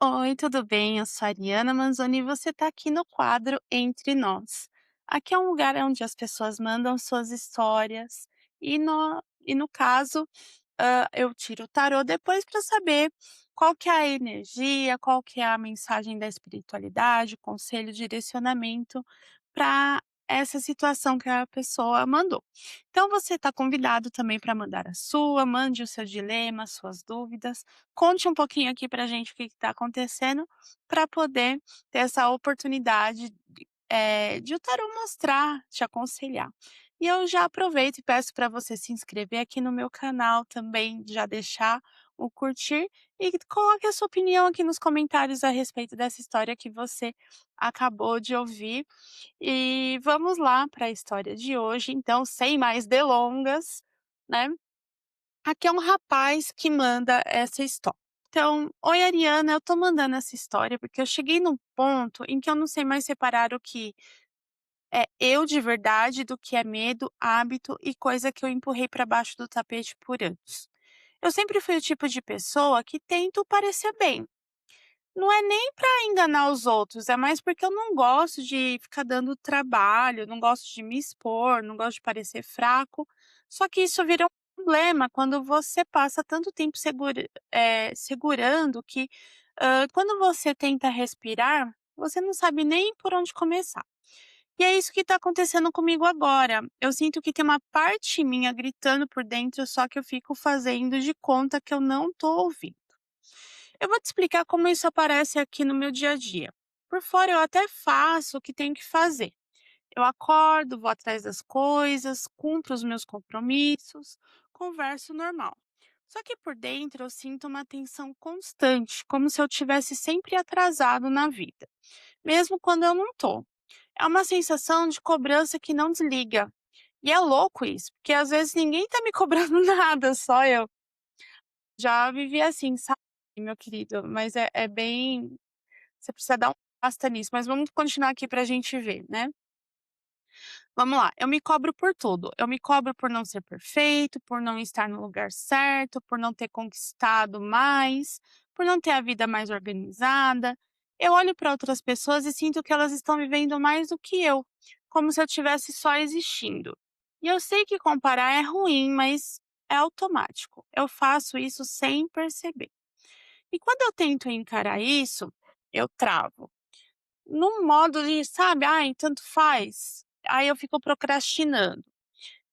Oi, tudo bem? Eu sou a Ariana Manzoni e você está aqui no quadro Entre Nós. Aqui é um lugar onde as pessoas mandam suas histórias e no caso, eu tiro o tarô depois para saber qual que é a energia, qual que é a mensagem da espiritualidade, conselho, direcionamento para essa situação que a pessoa mandou. Então você está convidado também para mandar a sua, mande o seu dilema, suas dúvidas, conte um pouquinho aqui para a gente o que está acontecendo, para poder ter essa oportunidade de o tarô mostrar, te aconselhar. E eu já aproveito e peço para você se inscrever aqui no meu canal também, já deixar o curtir e coloque a sua opinião aqui nos comentários a respeito dessa história que você acabou de ouvir. E vamos lá para a história de hoje, então, sem mais delongas, né? Aqui é um rapaz que manda essa história. Então, oi Ariana, eu tô mandando essa história porque eu cheguei num ponto em que eu não sei mais separar o que é eu de verdade do que é medo, hábito e coisa que eu empurrei para baixo do tapete por anos. Eu sempre fui o tipo de pessoa que tento parecer bem. Não é nem para enganar os outros, é mais porque eu não gosto de ficar dando trabalho, não gosto de me expor, não gosto de parecer fraco. Só que isso vira um problema quando você passa tanto tempo segurando que, quando você tenta respirar, você não sabe nem por onde começar. E é isso que está acontecendo comigo agora. Eu sinto que tem uma parte minha gritando por dentro, só que eu fico fazendo de conta que eu não estou ouvindo. Eu vou te explicar como isso aparece aqui no meu dia a dia. Por fora eu até faço o que tenho que fazer. Eu acordo, vou atrás das coisas, cumpro os meus compromissos, converso normal. Só que por dentro eu sinto uma tensão constante, como se eu tivesse sempre atrasado na vida, mesmo quando eu não tô. É uma sensação de cobrança que não desliga. E é louco isso, porque às vezes ninguém tá me cobrando nada, só eu. Já vivi assim, sabe, meu querido, mas é bem, você precisa dar um basta nisso, mas vamos continuar aqui pra gente ver, né. Vamos lá, eu me cobro por tudo, eu me cobro por não ser perfeito, por não estar no lugar certo, por não ter conquistado mais, por não ter a vida mais organizada. Eu olho para outras pessoas e sinto que elas estão vivendo mais do que eu, como se eu tivesse só existindo. E eu sei que comparar é ruim, mas é automático. Eu faço isso sem perceber. E quando eu tento encarar isso, eu travo. Num modo de, sabe, ai, tanto faz. Aí eu fico procrastinando.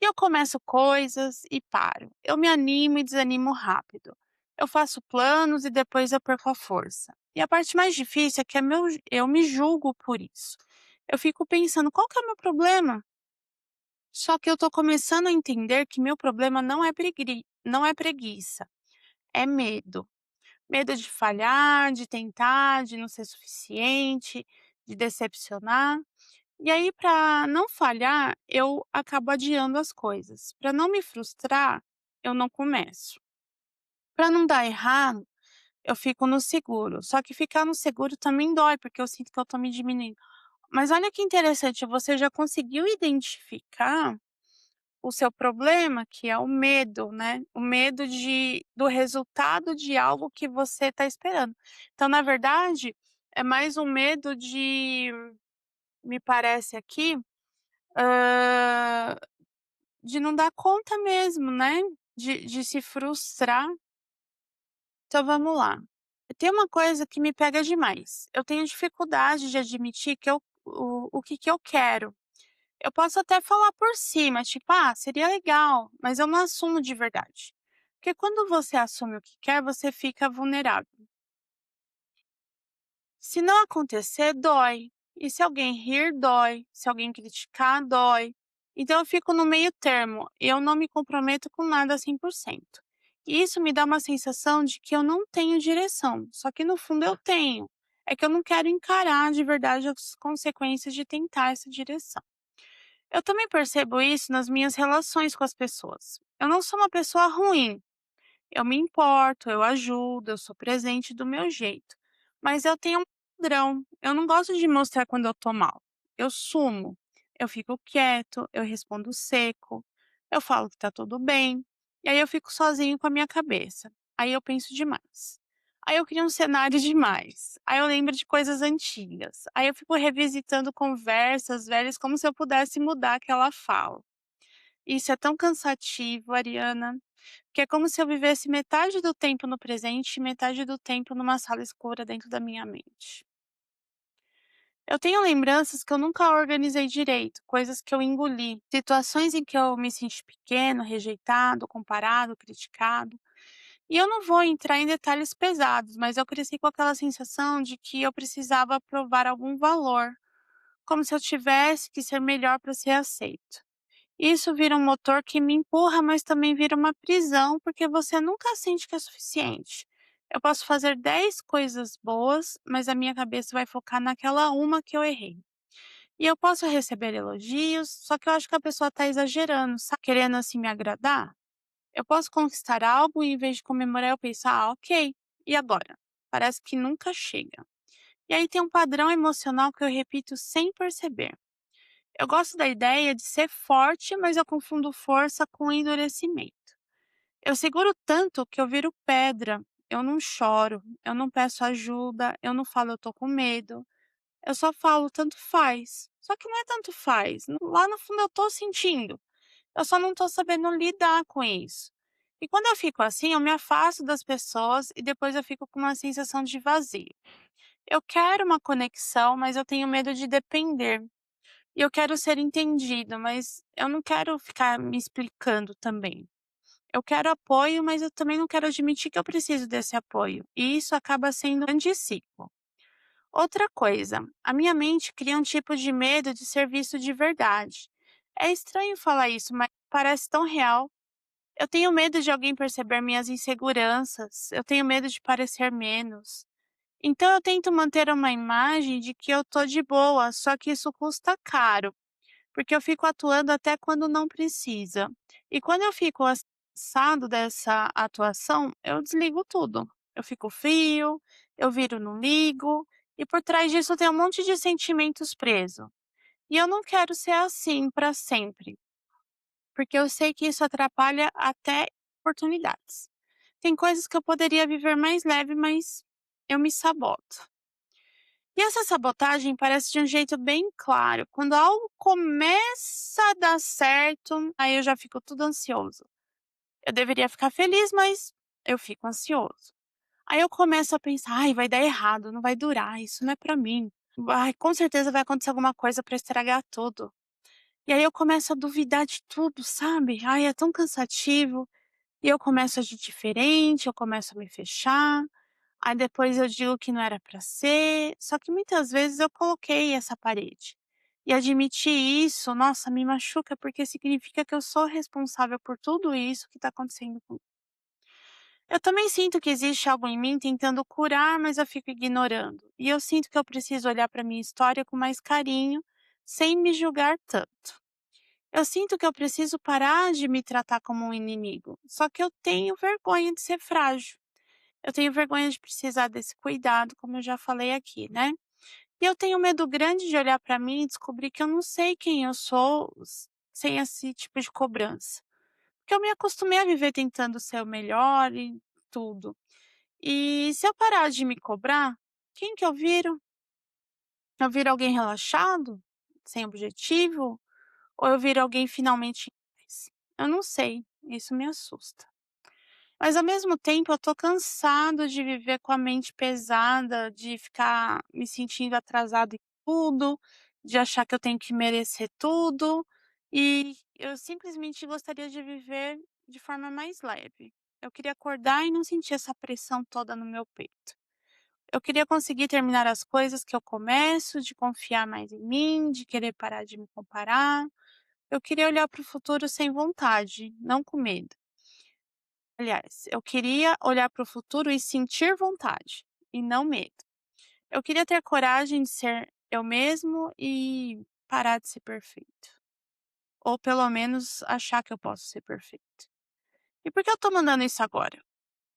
E eu começo coisas e paro. Eu me animo e desanimo rápido. Eu faço planos e depois eu perco a força. E a parte mais difícil é que eu me julgo por isso. Eu fico pensando, qual que é o meu problema? Só que eu tô começando a entender que meu problema não é preguiça, é medo. Medo de falhar, de tentar, de não ser suficiente, de decepcionar. E aí, para não falhar, eu acabo adiando as coisas. Para não me frustrar, eu não começo. Para não dar errado, eu fico no seguro. Só que ficar no seguro também dói, porque eu sinto que eu tô me diminuindo. Mas olha que interessante, você já conseguiu identificar o seu problema, que é o medo, né, o medo do resultado de algo que você está esperando. Então, na verdade, é mais um medo me parece aqui, hã, de não dar conta mesmo, né, de se frustrar. Então vamos lá, tem uma coisa que me pega demais, eu tenho dificuldade de admitir que o que que eu quero. Eu posso até falar por cima, tipo: "Ah, seria legal", mas eu não assumo de verdade. Porque quando você assume o que quer, você fica vulnerável. Se não acontecer, dói. E se alguém rir, dói. Se alguém criticar, dói. Então eu fico no meio termo, eu não me comprometo com nada 100%. E isso me dá uma sensação de que eu não tenho direção, só que no fundo eu tenho. É que eu não quero encarar de verdade as consequências de tentar essa direção. Eu também percebo isso nas minhas relações com as pessoas. Eu não sou uma pessoa ruim, eu me importo, eu ajudo, eu sou presente do meu jeito. Mas eu tenho um padrão, eu não gosto de mostrar quando eu tô mal. Eu sumo, eu fico quieto, eu respondo seco, eu falo que tá tudo bem, e aí eu fico sozinho com a minha cabeça. Aí eu penso demais. Aí eu crio um cenário demais. Aí eu lembro de coisas antigas. Aí eu fico revisitando conversas velhas como se eu pudesse mudar aquela fala. Isso é tão cansativo, Ariana, que é como se eu vivesse metade do tempo no presente e metade do tempo numa sala escura dentro da minha mente. Eu tenho lembranças que eu nunca organizei direito, coisas que eu engoli, situações em que eu me senti pequeno, rejeitado, comparado, criticado. E eu não vou entrar em detalhes pesados, mas eu cresci com aquela sensação de que eu precisava provar algum valor, como se eu tivesse que ser melhor para ser aceito. Isso vira um motor que me empurra, mas também vira uma prisão, porque você nunca sente que é suficiente. Eu posso fazer 10 coisas boas, mas a minha cabeça vai focar naquela uma que eu errei. E eu posso receber elogios, só que eu acho que a pessoa está exagerando, sabe? Querendo assim me agradar. Eu posso conquistar algo e em vez de comemorar, eu penso, ah, ok. E agora? Parece que nunca chega. E aí tem um padrão emocional que eu repito sem perceber. Eu gosto da ideia de ser forte, mas eu confundo força com endurecimento. Eu seguro tanto que eu viro pedra. Eu não choro, eu não peço ajuda, eu não falo eu tô com medo. Eu só falo tanto faz. Só que não é tanto faz. Lá no fundo eu tô sentindo. Eu só não tô sabendo lidar com isso. E quando eu fico assim, eu me afasto das pessoas e depois eu fico com uma sensação de vazio. Eu quero uma conexão, mas eu tenho medo de depender. E eu quero ser entendido, mas eu não quero ficar me explicando também. Eu quero apoio, mas eu também não quero admitir que eu preciso desse apoio. E isso acaba sendo um grande ciclo. Outra coisa, a minha mente cria um tipo de medo de ser visto de verdade. É estranho falar isso, mas parece tão real. Eu tenho medo de alguém perceber minhas inseguranças, eu tenho medo de parecer menos. Então eu tento manter uma imagem de que eu tô de boa, só que isso custa caro, porque eu fico atuando até quando não precisa. E quando eu fico cansado dessa atuação, eu desligo tudo. Eu fico frio, eu viro não ligo, e por trás disso tem um monte de sentimentos presos. E eu não quero ser assim para sempre, porque eu sei que isso atrapalha até oportunidades. Tem coisas que eu poderia viver mais leve, mas eu me saboto. E essa sabotagem parece de um jeito bem claro. Quando algo começa a dar certo, aí eu já fico tudo ansioso. Eu deveria ficar feliz, mas eu fico ansioso. Aí eu começo a pensar, ai, vai dar errado, não vai durar, isso não é pra mim. Ai, com certeza vai acontecer alguma coisa pra estragar tudo. E aí eu começo a duvidar de tudo, sabe? Ai, é tão cansativo. E eu começo a agir diferente, eu começo a me fechar. Aí depois eu digo que não era para ser, só que muitas vezes eu coloquei essa parede. E admitir isso, nossa, me machuca porque significa que eu sou responsável por tudo isso que está acontecendo comigo. Eu também sinto que existe algo em mim tentando curar, mas eu fico ignorando. E eu sinto que eu preciso olhar para minha história com mais carinho, sem me julgar tanto. Eu sinto que eu preciso parar de me tratar como um inimigo, só que eu tenho vergonha de ser frágil. Eu tenho vergonha de precisar desse cuidado, como eu já falei aqui, né. E eu tenho medo grande de olhar para mim e descobrir que eu não sei quem eu sou sem esse tipo de cobrança. Porque eu me acostumei a viver tentando ser o melhor e tudo. E se eu parar de me cobrar, quem que eu viro? Eu viro alguém relaxado? Sem objetivo? Ou eu viro alguém finalmente em paz? Eu não sei, isso me assusta. Mas ao mesmo tempo eu tô cansado de viver com a mente pesada, de ficar me sentindo atrasado em tudo, de achar que eu tenho que merecer tudo, e eu simplesmente gostaria de viver de forma mais leve. Eu queria acordar e não sentir essa pressão toda no meu peito. Eu queria conseguir terminar as coisas que eu começo, de confiar mais em mim, de querer parar de me comparar. Eu queria olhar para o futuro sem vontade, não com medo. Aliás, eu queria olhar para o futuro e sentir vontade, e não medo. Eu queria ter coragem de ser eu mesmo e parar de ser perfeito. Ou pelo menos achar que eu posso ser perfeito. E por que eu tô mandando isso agora?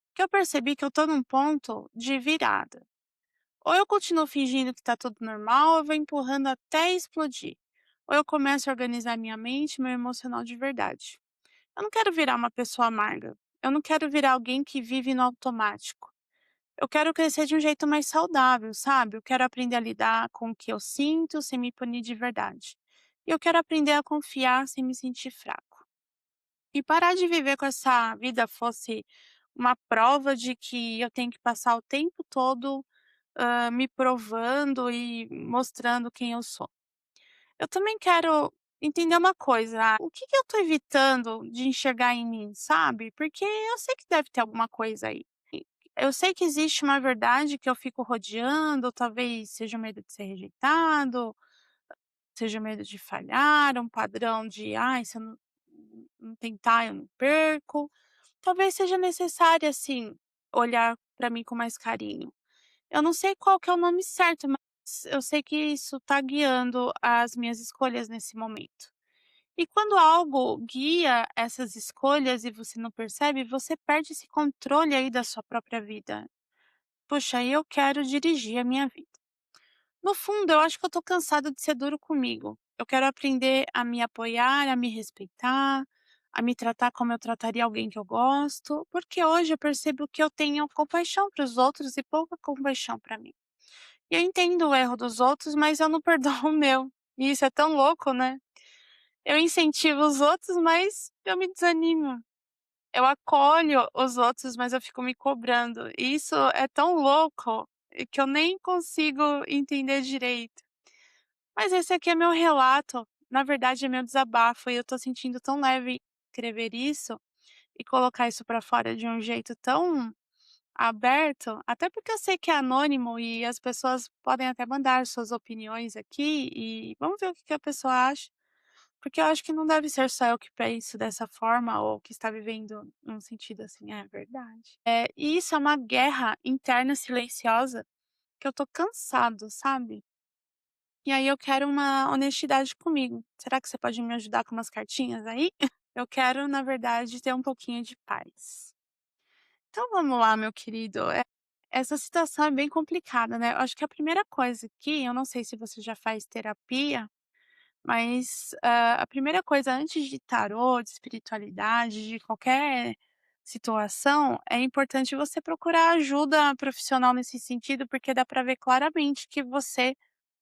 Porque eu percebi que eu tô num ponto de virada. Ou eu continuo fingindo que tá tudo normal, ou eu vou empurrando até explodir. Ou eu começo a organizar minha mente e meu emocional de verdade. Eu não quero virar uma pessoa amarga. Eu não quero virar alguém que vive no automático. Eu quero crescer de um jeito mais saudável, sabe. Eu quero aprender a lidar com o que eu sinto sem me punir de verdade. E eu quero aprender a confiar sem me sentir fraco. E parar de viver com essa vida fosse uma prova de que eu tenho que passar o tempo todo, me provando e mostrando quem eu sou. Eu também quero entender uma coisa, o que que eu tô evitando de enxergar em mim, sabe? Porque eu sei que deve ter alguma coisa aí. Eu sei que existe uma verdade que eu fico rodeando, talvez seja o medo de ser rejeitado, seja o medo de falhar, um padrão de: "Ai, se eu não tentar, eu não perco". Talvez seja necessário, assim, olhar para mim com mais carinho. Eu não sei qual que é o nome certo, mas eu sei que isso tá guiando as minhas escolhas nesse momento. E quando algo guia essas escolhas e você não percebe, você perde esse controle aí da sua própria vida. Puxa, eu quero dirigir a minha vida. No fundo, eu acho que eu tô cansada de ser duro comigo. Eu quero aprender a me apoiar, a me respeitar, a me tratar como eu trataria alguém que eu gosto, porque hoje eu percebo que eu tenho compaixão para os outros e pouca compaixão para mim. E eu entendo o erro dos outros, mas eu não perdoo o meu. E isso é tão louco, né? Eu incentivo os outros, mas eu me desanimo. Eu acolho os outros, mas eu fico me cobrando. E isso é tão louco que eu nem consigo entender direito. Mas esse aqui é meu relato, na verdade é meu desabafo e eu tô sentindo tão leve escrever isso e colocar isso pra fora de um jeito tão aberto, até porque eu sei que é anônimo e as pessoas podem até mandar suas opiniões aqui e vamos ver o que que a pessoa acha, porque eu acho que não deve ser só eu que penso dessa forma ou que está vivendo num sentido assim, é verdade. E isso é uma guerra interna silenciosa que eu tô cansado, sabe? E aí eu quero uma honestidade comigo. Será que você pode me ajudar com umas cartinhas aí? Eu quero, na verdade, ter um pouquinho de paz. Então vamos lá, meu querido. Essa situação é bem complicada, né? Eu acho que a primeira coisa aqui, eu não sei se você já faz terapia, mas a primeira coisa antes de tarô, de espiritualidade, de qualquer situação, é importante você procurar ajuda profissional nesse sentido, porque dá para ver claramente que você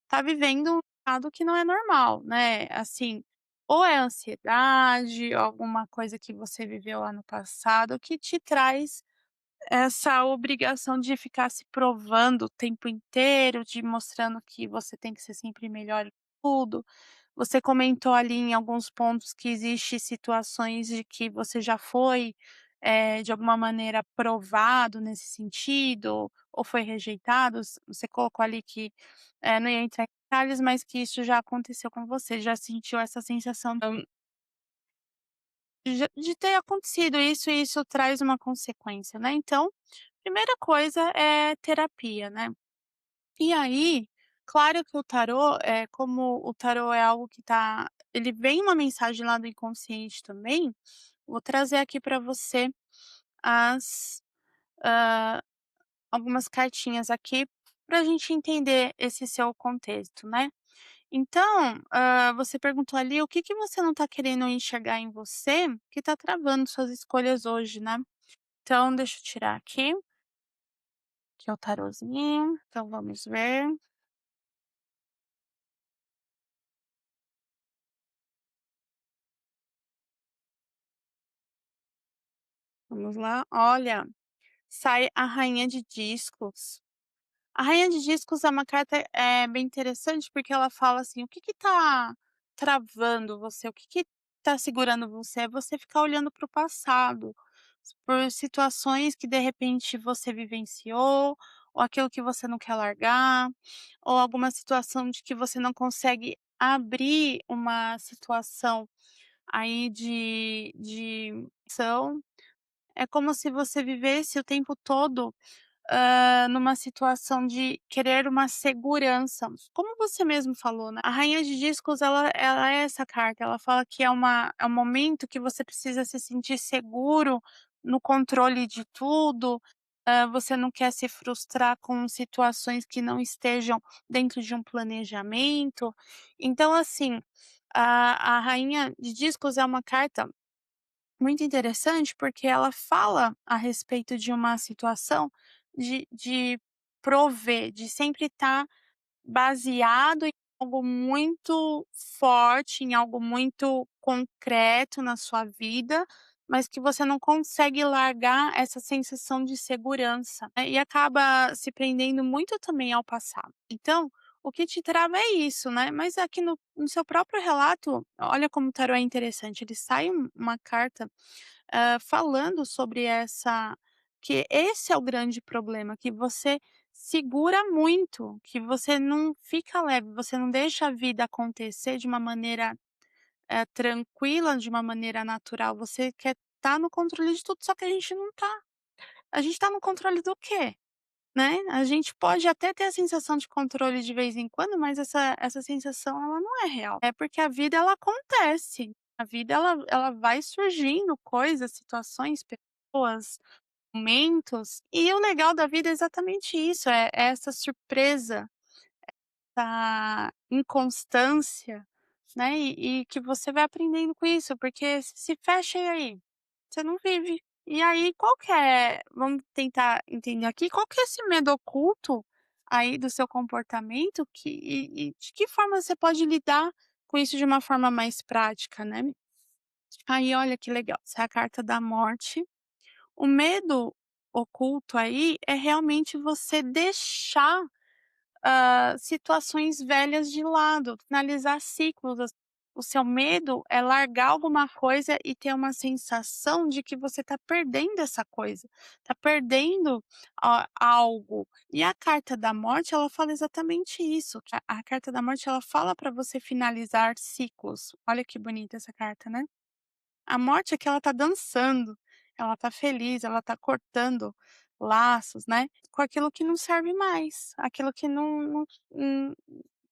tá vivendo um estado que não é normal, né, assim, ou é ansiedade, ou alguma coisa que você viveu lá no passado que te traz essa obrigação de ficar se provando o tempo inteiro, de mostrando que você tem que ser sempre melhor em tudo. Você comentou ali em alguns pontos que existe situações de que você já foi, de alguma maneira provado nesse sentido, ou foi rejeitado. Você colocou ali que, não ia entrar em detalhes, mas que isso já aconteceu com você, já sentiu essa sensação de ter acontecido isso e isso traz uma consequência, né. Então, primeira coisa é terapia, né. E aí, claro que o tarô, como o tarô é algo que tá ele vem uma mensagem lá do inconsciente também, vou trazer aqui para você as hã, algumas cartinhas aqui pra gente entender esse seu contexto, né. Então, você perguntou ali o que que você não tá querendo enxergar em você que tá travando suas escolhas hoje, né. Então deixa eu tirar aqui, que é o tarozinho, então vamos ver, vamos lá. Olha, sai a rainha de discos. A rainha de discos é uma carta, bem interessante, porque ela fala assim: o que que tá travando você, o que que tá segurando você, é você ficar olhando para o passado, por situações que de repente você vivenciou, ou aquilo que você não quer largar, ou alguma situação de que você não consegue abrir uma situação aí de ação. É como se você vivesse o tempo todo numa situação de querer uma segurança. Como você mesmo falou, né, a rainha de discos ela é essa carta, ela fala que é um momento que você precisa se sentir seguro no controle de tudo, você não quer se frustrar com situações que não estejam dentro de um planejamento. Então assim, a rainha de discos é uma carta muito interessante, porque ela fala a respeito de uma situação de prover, de sempre estar baseado em algo muito forte, em algo muito concreto na sua vida, mas que você não consegue largar essa sensação de segurança, né, e acaba se prendendo muito também ao passado. Então, o que te trava é isso, né, mas aqui no seu próprio relato, olha como o tarô é interessante, ele sai uma carta falando sobre essa que esse é o grande problema, que você segura muito, que você não fica leve, você não deixa a vida acontecer de uma maneira, tranquila, de uma maneira natural, você quer estar no controle de tudo, só que a gente não tá. A gente tá no controle do quê? Né, a gente pode até ter a sensação de controle de vez em quando, mas essa sensação ela não é real. É porque a vida ela acontece, a vida ela vai surgindo coisas, situações, pessoas, momentos, e o legal da vida é exatamente isso, é essa surpresa, essa inconstância, né, e que você vai aprendendo com isso, porque se fecha e aí? Você não vive. E aí qual que é vamos tentar entender aqui, qual que é esse medo oculto aí do seu comportamento que e de que forma você pode lidar com isso de uma forma mais prática, né. Aí olha que legal, essa é a carta da morte. O medo oculto aí é realmente você deixar situações velhas de lado, finalizar ciclos. O seu medo é largar alguma coisa e ter uma sensação de que você está perdendo essa coisa, está perdendo algo. E a carta da morte, ela fala exatamente isso. Que a carta da morte, ela fala para você finalizar ciclos. Olha que bonita essa carta, né? A morte é que ela tá dançando, ela tá feliz, ela tá cortando laços, né, com aquilo que não serve mais, aquilo que hum,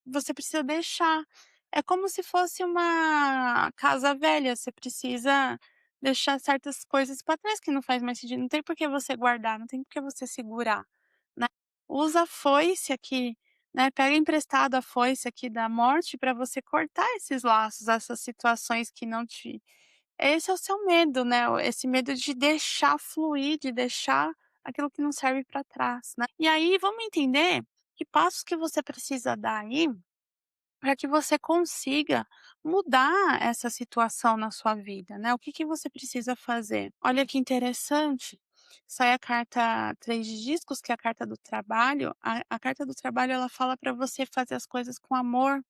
você precisa deixar. É como se fosse uma casa velha, você precisa deixar certas coisas para trás que não faz mais sentido, não tem por que você guardar, não tem por que você segurar, né. Usa a foice aqui, né, pega emprestado a foice aqui da morte para você cortar esses laços, essas situações que não te esse é o seu medo, né, esse medo de deixar fluir, de deixar aquilo que não serve para trás, né. E aí vamos entender que passos que você precisa dar aí, para que você consiga mudar essa situação na sua vida, né. O que que você precisa fazer? Olha que interessante, sai a carta 3 de discos, que é a carta do trabalho, a carta do trabalho ela fala para você fazer as coisas com amor,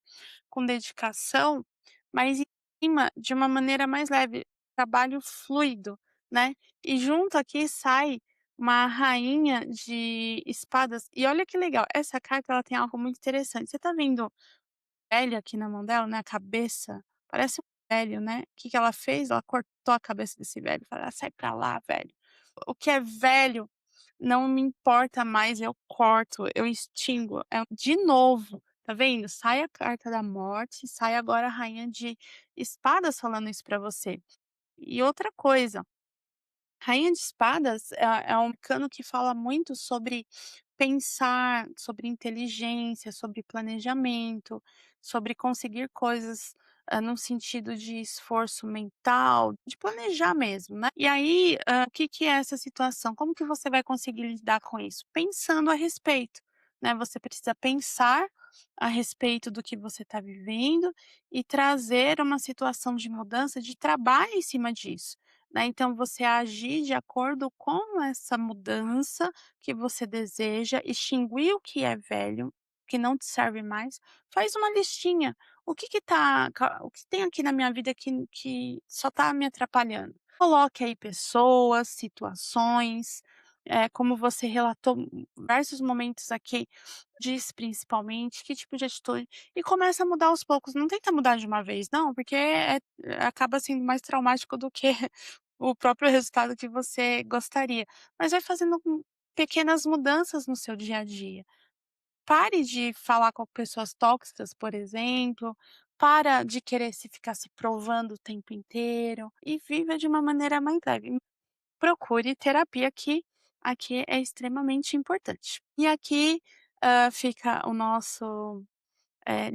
com dedicação, mas em cima de uma maneira mais leve, trabalho fluido, né. E junto aqui sai uma rainha de espadas, e olha que legal, essa carta ela tem algo muito interessante, você tá vendo velho aqui na mão dela, né, a cabeça, parece um velho, né. O que que ela fez? Ela cortou a cabeça desse velho, fala: "Ah, sai pra lá, velho. O que é velho não me importa mais, eu corto, eu extingo". De novo, tá vendo? Sai a carta da morte, sai agora a rainha de espadas falando isso pra você. E outra coisa, rainha de espadas é um arcano que fala muito sobre pensar, sobre inteligência, sobre planejamento, sobre conseguir coisas, num sentido de esforço mental, de planejar mesmo, né. E aí, o que que é essa situação? Como que você vai conseguir lidar com isso? Pensando a respeito, né, você precisa pensar a respeito do que você está vivendo e trazer uma situação de mudança, de trabalho em cima disso, né. Então você agir de acordo com essa mudança que você deseja, extinguir o que é velho, que não te serve mais, faz uma listinha. O que tem aqui na minha vida que só está me atrapalhando? Coloque aí pessoas, situações, como você relatou diversos momentos aqui, diz principalmente que tipo de atitude e começa a mudar aos poucos, não tenta mudar de uma vez não, porque acaba sendo mais traumático do que o próprio resultado que você gostaria, mas vai fazendo pequenas mudanças no seu dia a dia. Pare de falar com pessoas tóxicas, por exemplo, para de querer se ficar se provando o tempo inteiro e viva de uma maneira mais leve. Procure terapia que aqui é extremamente importante. E aqui, fica o nosso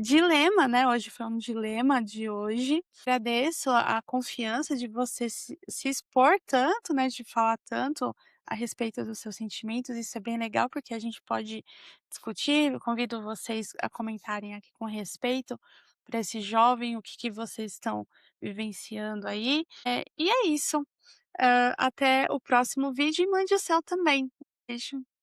dilema, né, hoje foi um dilema de hoje. Agradeço a confiança de você se expor tanto, né, de falar tanto a respeito dos seus sentimentos, isso é bem legal, porque a gente pode discutir. Eu convido vocês a comentarem aqui com respeito para esse jovem, o que que vocês estão vivenciando aí. E é isso. Até o próximo vídeo e mande o seu também. Beijo.